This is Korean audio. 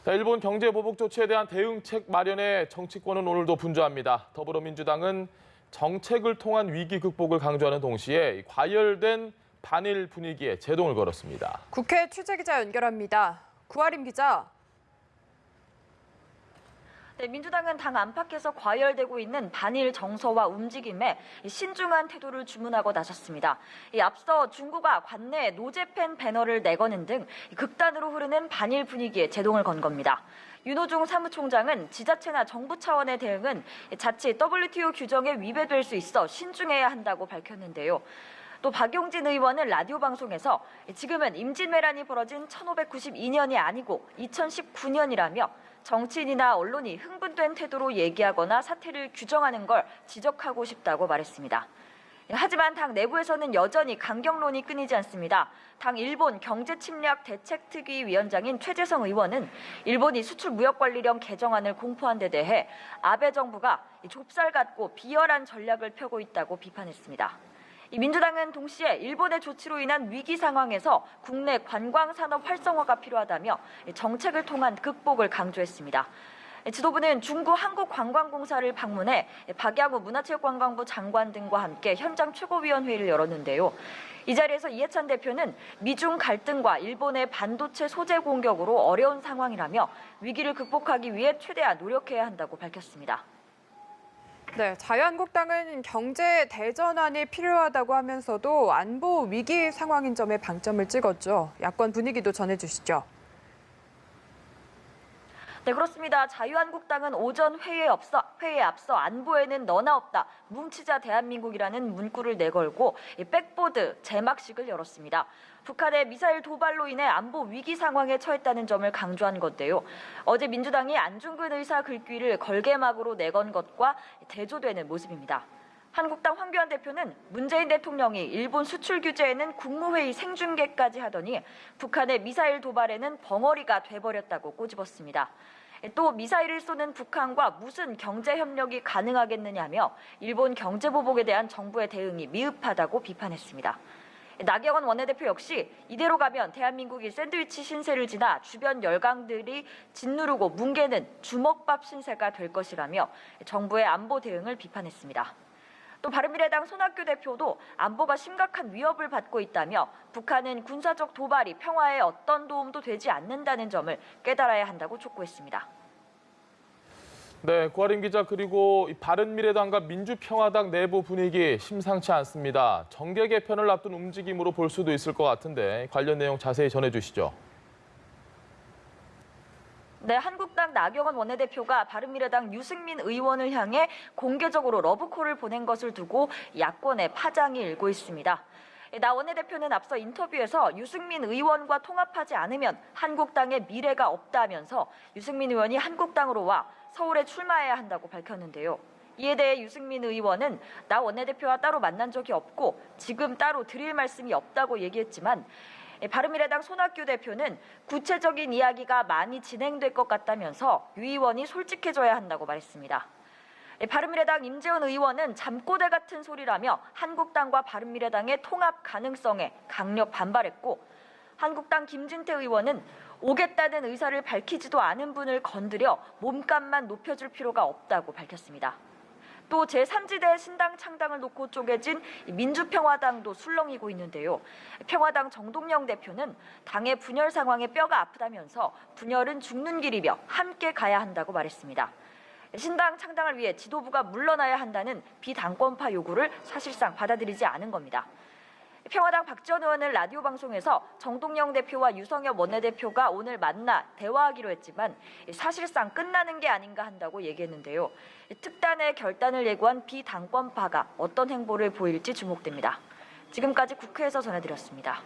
자, 일본 경제 보복 조치에 대한 대응책 마련에 정치권은 오늘도 분주합니다. 더불어민주당은 정책을 통한 위기 극복을 강조하는 동시에 과열된 반일 분위기에 제동을 걸었습니다. 국회 취재기자 연결합니다. 구하림 기자. 네, 민주당은 당 안팎에서 과열되고 있는 반일 정서와 움직임에 신중한 태도를 주문하고 나섰습니다. 앞서 중구가 관내에 노재팬 배너를 내거는 등 극단으로 흐르는 반일 분위기에 제동을 건 겁니다. 윤호중 사무총장은 지자체나 정부 차원의 대응은 자칫 WTO 규정에 위배될 수 있어 신중해야 한다고 밝혔는데요. 또 박용진 의원은 라디오 방송에서 지금은 임진왜란이 벌어진 1592년이 아니고 2019년이라며 정치인이나 언론이 흥분된 태도로 얘기하거나 사태를 규정하는 걸 지적하고 싶다고 말했습니다. 하지만 당 내부에서는 여전히 강경론이 끊이지 않습니다. 당 일본 경제침략대책특위 위원장인 최재성 의원은 일본이 수출무역관리령 개정안을 공포한 데 대해 아베 정부가 좁쌀 같고 비열한 전략을 펴고 있다고 비판했습니다. 민주당은 동시에 일본의 조치로 인한 위기 상황에서 국내 관광산업 활성화가 필요하다며 정책을 통한 극복을 강조했습니다. 지도부는 중구 한국관광공사를 방문해 박양우 문화체육관광부 장관 등과 함께 현장 최고위원회의를 열었는데요. 이 자리에서 이해찬 대표는 미중 갈등과 일본의 반도체 소재 공격으로 어려운 상황이라며 위기를 극복하기 위해 최대한 노력해야 한다고 밝혔습니다. 네, 자유한국당은 경제 대전환이 필요하다고 하면서도 안보 위기 상황인 점에 방점을 찍었죠. 야권 분위기도 전해주시죠. 네, 그렇습니다. 자유한국당은 오전 회의에 앞서 안보에는 너나 없다, 뭉치자 대한민국이라는 문구를 내걸고 백보드 제막식을 열었습니다. 북한의 미사일 도발로 인해 안보 위기 상황에 처했다는 점을 강조한 건데요. 어제 민주당이 안중근 의사 글귀를 걸개막으로 내건 것과 대조되는 모습입니다. 한국당 황교안 대표는 문재인 대통령이 일본 수출 규제에는 국무회의 생중계까지 하더니 북한의 미사일 도발에는 벙어리가 돼버렸다고 꼬집었습니다. 또 미사일을 쏘는 북한과 무슨 경제협력이 가능하겠느냐며 일본 경제보복에 대한 정부의 대응이 미흡하다고 비판했습니다. 나경원 원내대표 역시 이대로 가면 대한민국이 샌드위치 신세를 지나 주변 열강들이 짓누르고 뭉개는 주먹밥 신세가 될 것이라며 정부의 안보 대응을 비판했습니다. 또 바른미래당 손학규 대표도 안보가 심각한 위협을 받고 있다며 북한은 군사적 도발이 평화에 어떤 도움도 되지 않는다는 점을 깨달아야 한다고 촉구했습니다. 네, 구하림 기자, 그리고 바른미래당과 민주평화당 내부 분위기 심상치 않습니다. 정계 개편을 앞둔 움직임으로 볼 수도 있을 것 같은데 관련 내용 자세히 전해주시죠. 네, 한국당 나경원 원내대표가 바른미래당 유승민 의원을 향해 공개적으로 러브콜을 보낸 것을 두고 야권의 파장이 일고 있습니다. 나 원내대표는 앞서 인터뷰에서 유승민 의원과 통합하지 않으면 한국당의 미래가 없다면서 유승민 의원이 한국당으로 와 서울에 출마해야 한다고 밝혔는데요. 이에 대해 유승민 의원은 나 원내대표와 따로 만난 적이 없고 지금 따로 드릴 말씀이 없다고 얘기했지만 바른미래당 손학규 대표는 구체적인 이야기가 많이 진행될 것 같다면서 유 의원이 솔직해져야 한다고 말했습니다. 바른미래당 임재원 의원은 잠꼬대 같은 소리라며 한국당과 바른미래당의 통합 가능성에 강력 반발했고 한국당 김진태 의원은 오겠다는 의사를 밝히지도 않은 분을 건드려 몸값만 높여줄 필요가 없다고 밝혔습니다. 또 제3지대 신당 창당을 놓고 쪼개진 민주평화당도 술렁이고 있는데요. 평화당 정동영 대표는 당의 분열 상황에 뼈가 아프다면서 분열은 죽는 길이며 함께 가야 한다고 말했습니다. 신당 창당을 위해 지도부가 물러나야 한다는 비당권파 요구를 사실상 받아들이지 않은 겁니다. 평화당 박지원 의원은 라디오 방송에서 정동영 대표와 유성엽 원내대표가 오늘 만나 대화하기로 했지만 사실상 끝나는 게 아닌가 한다고 얘기했는데요. 특단의 결단을 예고한 비당권파가 어떤 행보를 보일지 주목됩니다. 지금까지 국회에서 전해드렸습니다.